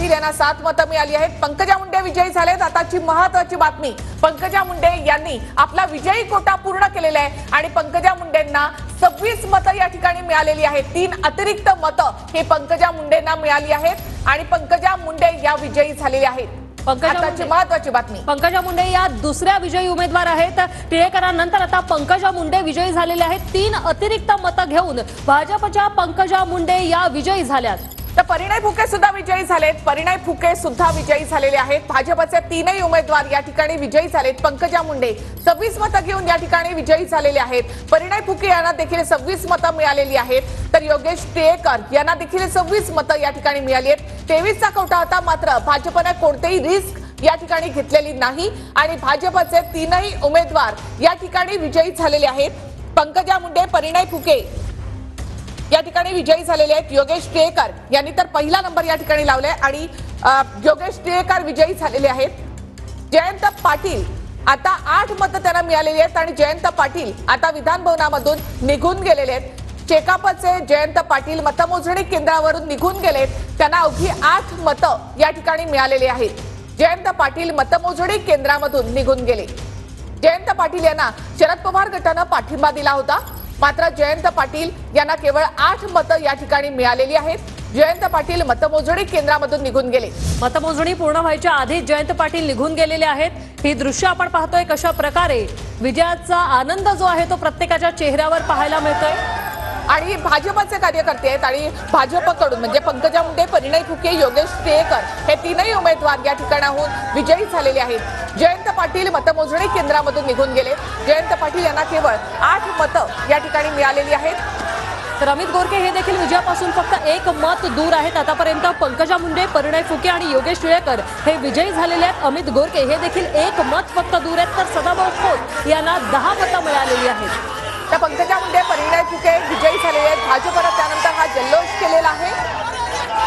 पाटील यांना 7 मतं मिळाली आहेत। पंकजा मुंडे विजयी झालेत। आताची महत्त्वाची बातमी, पंकजा मुंडे यांनी आपला विजयी कोटा पूर्ण केलेला आहे आणि पंकजा मुंडेंना 26 मतं या ठिकाणी मिळालेली आहेत। 3 अतिरिक्त मतं हे पंकजा मुंडेंना मिळाली आहेत आणि पंकजा मुंडे या विजयी झालेल्या आहेत। आताची महत्त्वाची बातमी, पंकजा मुंडे या दुसऱ्या विजयी उमेदवार आहेत। टिळेकरांनंतर आता पंकजा मुंडे विजयी झालेले आहेत। 3 अतिरिक्त मतं घेऊन भाजपच्या पंकजा मुंडे या विजयी झाल्यात। तर परिणय फुके सुद्धा विजयी झालेत। परिणय फुके सुद्धा विजयी झालेले आहेत। भाजपचे 3 उमेदवार या ठिकाणी विजयी झालेत। पंकजा मुंडे 26 मतं घेऊन या ठिकाणी विजयी झालेले आहेत। परिणय फुके यांना देखील 26 मतं मिळालेली आहेत, तर योगेश टिळेकर यांना देखील 26 मतं या ठिकाणी मिळाली आहेत। 23चा कोटा होता, मात्र भाजपने कोणतेही रिस्क या ठिकाणी घेतलेली नाही आणि भाजपचे 3 उमेदवार या ठिकाणी विजयी झालेले आहेत। पंकजा मुंडे, परिणय फुके या ठिकाणी विजयी झालेले आहेत। योगेश टिळेकर यांनी तर पहिला नंबर या ठिकाणी लावलाय आणि योगेश टिळेकर विजयी झालेले आहेत। जयंत पाटील आता 8 मतं त्यांना मिळालेली आहेत आणि जयंत पाटील आता विधान भवनामधून निघून गेलेले आहेत। चेकापचे जयंत पाटील मतमोजणी केंद्रावरून निघून गेलेत। त्यांना अवघी 8 मतं या ठिकाणी मिळालेली आहेत। जयंत पाटील मतमोजणी केंद्रामधून निघून गेले। जयंत पाटील यांना शरद पवार गटानं पाठिंबा दिला होता, मात्र जयंत पाटील यांना केवळ 8 मतं या ठिकाणी मिळालेली आहेत। जयंत पाटील मतमोजणी केंद्रामधून निघून गेले। मतमोजणी पूर्ण व्हायच्या आधीच जयंत पाटील निघून गेलेले आहेत। ही दृश्य आपण पाहतोय कशा प्रकारे विजयाचा आनंद जो आहे तो प्रत्येकाच्या चेहऱ्यावर पाहायला मिळतोय आणि भाजपचे कार्यकर्ते आहेत आणि भाजपकडून म्हणजे पंकजा मुंडे, परिणय फुके, योगेश टिळेकर हे 3 उमेदवार या ठिकाणाहून विजयी झालेले आहेत। जयंत पाटील मतमोजणी केंद्रामधून निघून गेले। जयंत पाटील यांना केवळ 8 मतं या ठिकाणी मिळालेली आहेत। तर अमित गोरखे हे देखील विजयापासून फक्त 1 मत दूर आहेत। आतापर्यंत पंकजा मुंडे, परिणय फुके आणि योगेश टिळेकर हे विजयी झालेले आहेत। अमित गोरखे हे देखील 1 मत फक्त दूर आहेत, तर सदाभाऊ खोत यांना 10 मतं मिळालेली आहेत। तर पंकजा मुंडे, परिणय फुके विजयी झालेले आहेत। भाजपनं त्यानंतर हा जल्लोष केलेला आहे।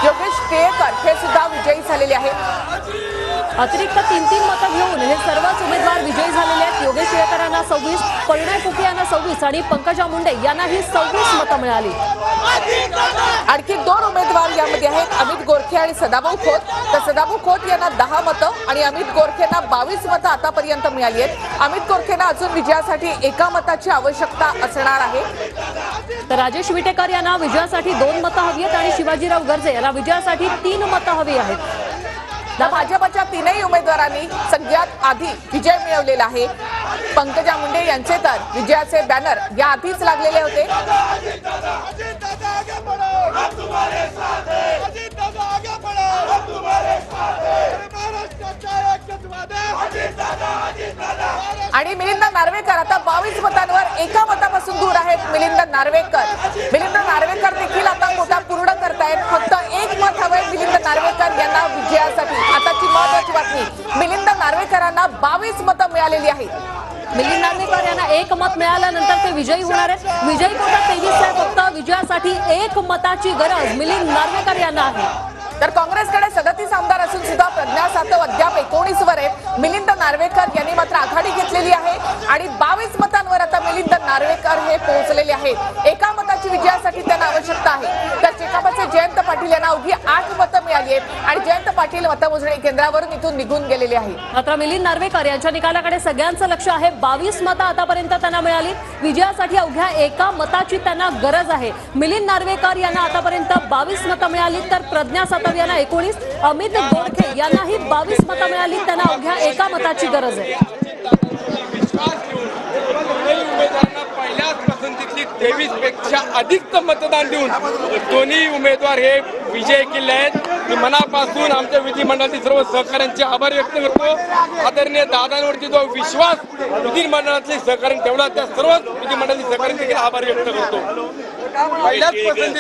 योगेश टिळेकर हे सुद्धा विजयी झालेले आहेत। अतिरिक्त 3 मतं घेऊन हे सर्वच उमेदवार विजयी झालेले आहेत। योगेश टिळेकर यांना 26, परिणय फुके यांना 26 आणि पंकजा मुंडे यांना ही 26 मतं मिळाली। आणखी 2 उमेदवार यामध्ये आहेत, अमित गोरखे आणि सदाभाऊ खोत। तर सदाभाऊ खोत यांना 10 मतं आणि अमित गोरखेंना 22 मतं आतापर्यंत मिळाली आहेत। अमित गोरखेंना अजून विजयासाठी 1 मताची आवश्यकता असणार आहे। तर राजेश विटेकर यांना विजयासाठी 2 मतं हवी आहेत आणि शिवाजीराव गर्जे यांना विजयासाठी 3 मतं हवी आहेत। भाजपच्या 3 उमेदवारांनी सगळ्यात आधी विजय मिळवलेला आहे। पंकजा मुंडे यांचे तर विजयाचे बॅनर या आधीच लागलेले होते। आणि मिलिंद नार्वेकर आता 22 मतांवर 1 मतापासून दूर आहेत। मिलिंद नार्वेकर देखील आता कोटा पूर्ण करतायत। फक्त 1 मत हवंय मिलिंद नार्वेकर यांना विजयासाठी। आताची महत्त्वाची बातमी, मिलिंद नार्वेकरांना 22 मतं मिळालेली आहेत। मिलिंद नार्वेकर यांना 1 मत मिळाल्यानंतर ते विजयी होणार आहेत। विजयी कोटा 23 आहे, फक्त विजयासाठी 1 मताची गरज मिलिंद नार्वेकर यांना आहे। तर काँग्रेसकडे 37 आमदार असून सुद्धा प्रज्ञा सातव अद्याप 19 वर आहेत। मिलिंद नार्वेकर यांनी मात्र आघाडी घेतलेली आहे आणि 22 मतांवर आता मिलिंद नार्वेकर हे पोहोचलेले आहेत। 1 मताची विजयासाठी त्यांना आवश्यकता आहे। तर चेकापचे जयंत पाटील यांना अवघी 8 मतं मिळाली आहेत आणि जयंत पाटील मतमोजणी केंद्रावरून इथून निघून गेलेले आहेत। मात्र मिलिंद नार्वेकर यांच्या निकालाकडे सगळ्यांचं लक्ष आहे। 22 मतं आतापर्यंत त्यांना मिळाली। विजयासाठी अवघ्या 1 मताची त्यांना गरज आहे। मिलिंद नार्वेकर यांना आतापर्यंत 22 मतं मिळाली, तर प्रज्ञा सातव यांना 19, अमित गोरखे यांनाही 22 मतं मिळाली। त्यांना अवघ्या 1 मताची गरज आहे। पहिल्याच पसंतीतली 23 पेक्षा अधिक मतदान देऊन दोन्ही उमेदवार हे विजय केले आहेत। मी मनापासून आमच्या विधिमंडळातील सर्व सहकाऱ्यांचे आभार व्यक्त करतो। आदरणीय दादांवरती जो विश्वास विधिमंडळातले सहकार्य ठेवला, त्या सर्व विधिमंडळातील सहकाऱ्यांचे आभार व्यक्त करतो। पहिल्याच पसंती